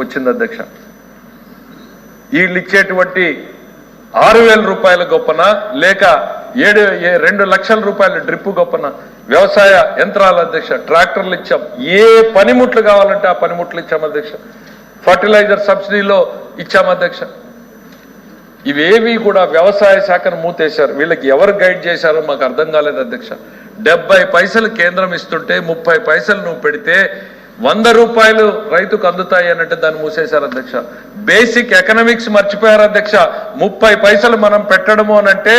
వచ్చింది అధ్యక్ష. వీళ్ళు ఇచ్చేటువంటి 6,000 రూపాయల గొప్పన లేక 2 లక్షల రూపాయల డ్రిప్ గొప్పన వ్యవసాయ యంత్రాల అధ్యక్ష, ట్రాక్టర్లు ఇచ్చాం, ఏ పనిముట్లు కావాలంటే ఆ పనిముట్లు ఇచ్చాం అధ్యక్ష, ఫర్టిలైజర్ సబ్సిడీలో ఇచ్చాం అధ్యక్ష. ఇవేవి కూడా వ్యవసాయ శాఖను మూతేశారు. వీళ్ళకి ఎవరు గైడ్ చేశారో మాకు అర్థం కాలేదు అధ్యక్ష. 70 పైసలు కేంద్రం ఇస్తుంటే 30 పైసలు నువ్వు పెడితే 100 రూపాయలు రైతుకు అందుతాయి అన్నట్టు దాన్ని మూసేశారు అధ్యక్ష. బేసిక్ ఎకనామిక్స్ మర్చిపోయారు అధ్యక్ష. 30 పైసలు మనం పెట్టడము అనంటే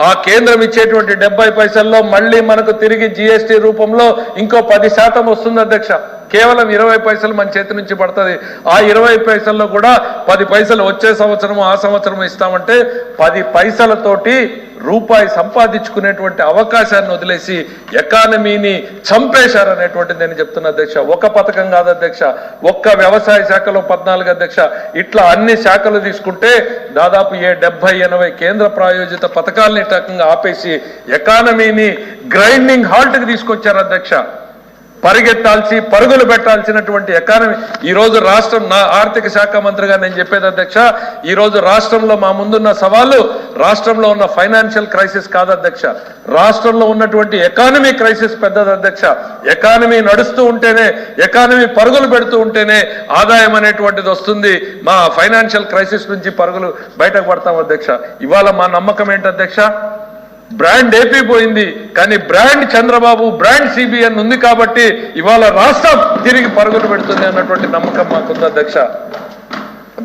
ఆ కేంద్రం ఇచ్చేటువంటి 70 పైసల్లో మళ్ళీ మనకు తిరిగి జిఎస్టీ రూపంలో ఇంకో 10% వస్తుంది అధ్యక్ష. కేవలం 20 పైసలు మన చేతి నుంచి పడుతుంది. ఆ 20 పైసల్లో కూడా 10 పైసలు వచ్చే సంవత్సరం ఆ సంవత్సరం ఇస్తామంటే 10 పైసలతోటి రూపాయి సంపాదించుకునేటువంటి అవకాశాన్ని వదిలేసి ఎకానమీని చంపేశారనేటువంటిది నేను చెప్తున్నా అధ్యక్ష. ఒక పథకం కాదు అధ్యక్ష, ఒక్క వ్యవసాయ శాఖలో 14 అధ్యక్ష. ఇట్లా అన్ని శాఖలు తీసుకుంటే దాదాపు 70-80 కేంద్ర ప్రాయోజిత పథకాలని రకంగా ఆపేసి ఎకానమీని గ్రైండింగ్ హాల్ట్కి తీసుకొచ్చారు అధ్యక్ష. పరిగెత్తాల్సి పరుగులు పెట్టాల్సినటువంటి ఎకానమీ ఈరోజు రాష్ట్రం, నా ఆర్థిక శాఖ మంత్రిగా నేను చెప్పేది అధ్యక్ష, ఈరోజు రాష్ట్రంలో మా ముందున్న సవాళ్ళు రాష్ట్రంలో ఉన్న ఫైనాన్షియల్ క్రైసిస్ కాదు అధ్యక్ష, రాష్ట్రంలో ఉన్నటువంటి ఎకానమీ క్రైసిస్ పెద్దది అధ్యక్ష. ఎకానమీ నడుస్తూ ఉంటేనే, ఎకానమీ పరుగులు పెడుతూ ఉంటేనే ఆదాయం అనేటువంటిది వస్తుంది. మా ఫైనాన్షియల్ క్రైసిస్ నుంచి పరుగులు బయటకు పడతాం అధ్యక్ష. ఇవాళ మా నమ్మకం ఏంటి అధ్యక్ష, బ్రాండ్ ఏపీ పోయింది కానీ బ్రాండ్ చంద్రబాబు, బ్రాండ్ సిబిఎన్ ఉంది కాబట్టి ఇవాళ రాష్ట్రం తిరిగి పరుగులు పెడుతుంది అన్నటువంటి నమ్మకం మాకుంది అధ్యక్ష.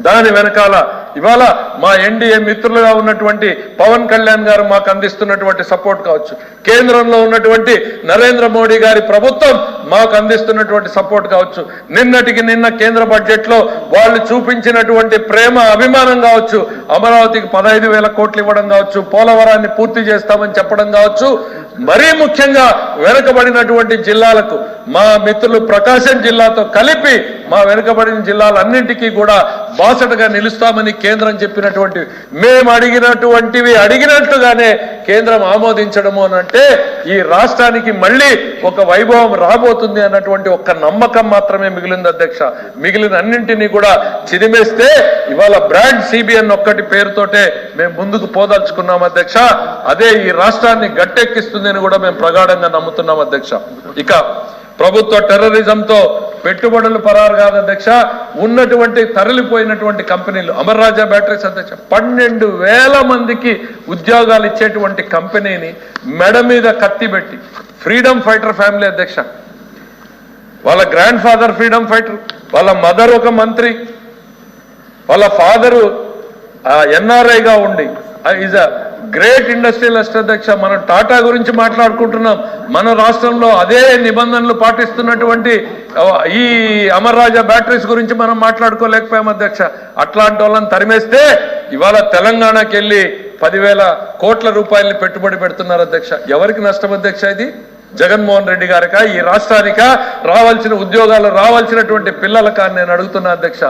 దాని వెనకాల ఇవాళ మా ఎన్డీఏ మిత్రులుగా ఉన్నటువంటి పవన్ కళ్యాణ్ గారు మాకు అందిస్తున్నటువంటి సపోర్ట్ కావచ్చు, కేంద్రంలో ఉన్నటువంటి నరేంద్ర మోడీ గారి ప్రభుత్వం మాకు అందిస్తున్నటువంటి సపోర్ట్ కావచ్చు, నిన్నటికి నిన్న కేంద్ర బడ్జెట్ లో వాళ్ళు చూపించినటువంటి ప్రేమ అభిమానం కావచ్చు, అమరావతికి 15,000 కోట్లు ఇవ్వడం కావచ్చు, పోలవరాన్ని పూర్తి చేస్తామని చెప్పడం కావచ్చు, మరీ ముఖ్యంగా వెనుకబడినటువంటి జిల్లాలకు మా మిత్రులు ప్రకాశం జిల్లాతో కలిపి మా వెనుకబడిన జిల్లాలన్నింటికీ కూడా బాసటగా నిలుస్తామని కేంద్రం చెప్పినటువంటి, మేము అడిగినటువంటివి అడిగినట్లుగానే కేంద్రం ఆమోదించడము అనంటే ఈ రాష్ట్రానికి మళ్ళీ ఒక వైభవం రాబోతుంది అన్నటువంటి ఒక్క నమ్మకం మాత్రమే మిగిలింది అధ్యక్ష. మిగిలిన అన్నింటినీ కూడా చిదిమేస్తే ఇవాళ బ్రాండ్ సిబిఎన్ ఒక్కటి పేరుతోటే మేము ముందుకు పోదలుచుకున్నాం అధ్యక్ష. అదే ఈ రాష్ట్రాన్ని గట్టెక్కిస్తుందని కూడా మేము ప్రగాఢంగా నమ్ముతున్నాం అధ్యక్ష. ఇక ప్రభుత్వ టెర్రరిజంతో పెట్టుబడులు పరారు కాదు అధ్యక్ష, ఉన్నటువంటి తరలిపోయినటువంటి కంపెనీలు అమర్ రాజా బ్యాటరీస్ అధ్యక్ష 12,000 మందికి ఉద్యోగాలు ఇచ్చేటువంటి కంపెనీని మెడ మీద కత్తి పెట్టి, ఫ్రీడమ్ ఫైటర్ ఫ్యామిలీ అధ్యక్ష, వాళ్ళ గ్రాండ్ ఫాదర్ ఫ్రీడమ్ ఫైటర్, వాళ్ళ మదర్ ఒక మంత్రి, వాళ్ళ ఫాదరు ఎన్ఆర్ఐగా ఉండి ఈజ్ అ గ్రేట్ ఇండస్ట్రియలిస్ట్ అధ్యక్ష. మనం టాటా గురించి మాట్లాడుకుంటున్నాం, మన రాష్ట్రంలో అదే నిబంధనలు పాటిస్తున్నటువంటి ఈ అమర్ రాజా బ్యాటరీస్ గురించి మనం మాట్లాడుకోలేకపోయాం అధ్యక్ష. అట్లాంటి వాళ్ళని తరిమేస్తే ఇవాళ తెలంగాణకి వెళ్ళి 10,000 కోట్ల రూపాయలని పెట్టుబడి పెడుతున్నారు అధ్యక్ష. ఎవరికి నష్టం అధ్యక్ష ఇది? జగన్మోహన్ రెడ్డి గారికా, ఈ రాష్ట్రానికా, రావాల్సిన ఉద్యోగాలు రావాల్సినటువంటి పిల్లలకా నేను అడుగుతున్నా అధ్యక్ష.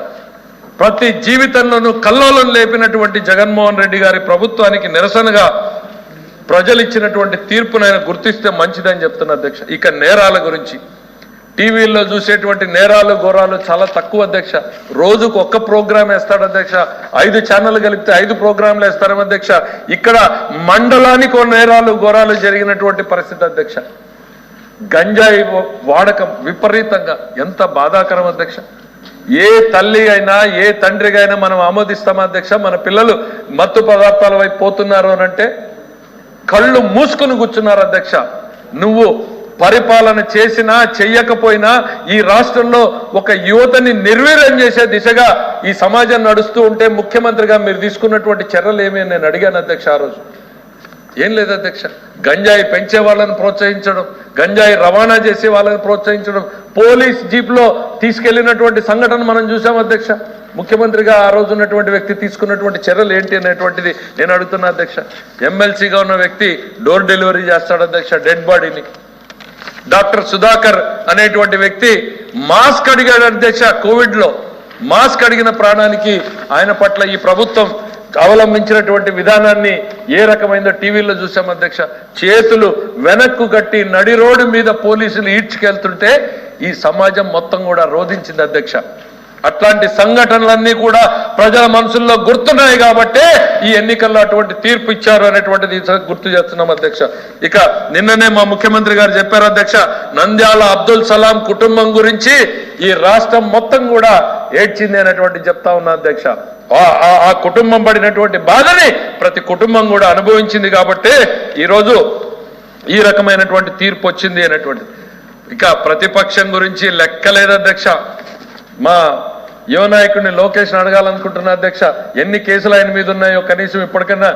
ప్రతి జీవితంలోనూ కల్లోలం లేపినటువంటి జగన్మోహన్ రెడ్డి గారి ప్రభుత్వానికి నిరసనగా ప్రజలు ఇచ్చినటువంటి తీర్పునైనా గుర్తిస్తే మంచిదని చెప్తున్నా అధ్యక్ష. ఇక నేరాల గురించి, టీవీల్లో చూసేటువంటి నేరాలు ఘోరాలు చాలా తక్కువ అధ్యక్ష. రోజుకు ఒక్క ప్రోగ్రామ్ వేస్తాడు అధ్యక్ష, 5 ఛానళ్ళు కలిపితే 5 ప్రోగ్రాంలు వేస్తారు అధ్యక్ష. ఇక్కడ మండలానికి నేరాలు ఘోరాలు జరిగినటువంటి పరిస్థితి అధ్యక్ష. గంజాయి వాడకం విపరీతంగా, ఎంత బాధాకరం అధ్యక్ష. ఏ తల్లి అయినా ఏ తండ్రిగా అయినా మనం ఆమోదిస్తామా అధ్యక్ష? మన పిల్లలు మత్తు పదార్థాల వైపు పోతున్నారు అనంటే కళ్ళు మూసుకుని కూర్చున్నారు అధ్యక్ష. నువ్వు పరిపాలన చేసినా చెయ్యకపోయినా ఈ రాష్ట్రంలో ఒక యువతని నిర్వీర్యం చేసే దిశగా ఈ సమాజం నడుస్తూ ఉంటే ముఖ్యమంత్రిగా మీరు తీసుకున్నటువంటి చర్యలు ఏమి అని నేను అడిగాను అధ్యక్ష. ఆ రోజు ఏం లేదు అధ్యక్ష. గంజాయి పెంచే వాళ్ళని ప్రోత్సహించడం, గంజాయి రవాణా చేసే వాళ్ళని ప్రోత్సహించడం, పోలీస్ జీప్లో తీసుకెళ్లినటువంటి సంఘటన మనం చూసాం అధ్యక్ష. ముఖ్యమంత్రిగా ఆ రోజు ఉన్నటువంటి వ్యక్తి తీసుకున్నటువంటి చర్యలు ఏంటి అనేటువంటిది నేను అడుగుతున్నా అధ్యక్ష. ఎమ్మెల్సీగా ఉన్న వ్యక్తి డోర్ డెలివరీ చేస్తాడు అధ్యక్ష డెడ్ బాడీని. డాక్టర్ సుధాకర్ అనేటువంటి వ్యక్తి మాస్క్ అడిగాడు అధ్యక్ష. కోవిడ్ లో మాస్క్ అడిగిన ప్రాణానికి ఆయన పట్ల ఈ ప్రభుత్వం అవలంబించినటువంటి విధానాన్ని ఏ రకమైన టీవీలో చూసాం అధ్యక్ష. చేతులు వెనక్కు కట్టి నడి రోడ్డు మీద పోలీసులు ఈడ్చుకెళ్తుంటే ఈ సమాజం మొత్తం కూడా రోధించింది అధ్యక్ష. అట్లాంటి సంఘటనలన్నీ కూడా ప్రజల మనసుల్లో గుర్తున్నాయి కాబట్టి ఈ ఎన్నికల్లో అటువంటి తీర్పు ఇచ్చారు అనేటువంటిది గుర్తు చేస్తున్నాం అధ్యక్ష. ఇక నిన్ననే మా ముఖ్యమంత్రి గారు చెప్పారు అధ్యక్ష, నంద్యాల అబ్దుల్ సలాం కుటుంబం గురించి ఈ రాష్ట్రం మొత్తం కూడా ఏడ్చింది అనేటువంటి చెప్తా ఉన్నా అధ్యక్ష. ఆ కుటుంబం పడినటువంటి బాధని ప్రతి కుటుంబం కూడా అనుభవించింది కాబట్టి ఈరోజు ఈ రకమైనటువంటి తీర్పు వచ్చింది అనేటువంటిది. ఇక ప్రతిపక్షం గురించి లెక్కలేదు అధ్యక్ష. మా యువ నాయకుడిని లోకేష్ అడగాలనుకుంటున్నా అధ్యక్ష, ఎన్ని కేసులు ఆయన మీద ఉన్నాయో కనీసం ఇప్పటికన్నా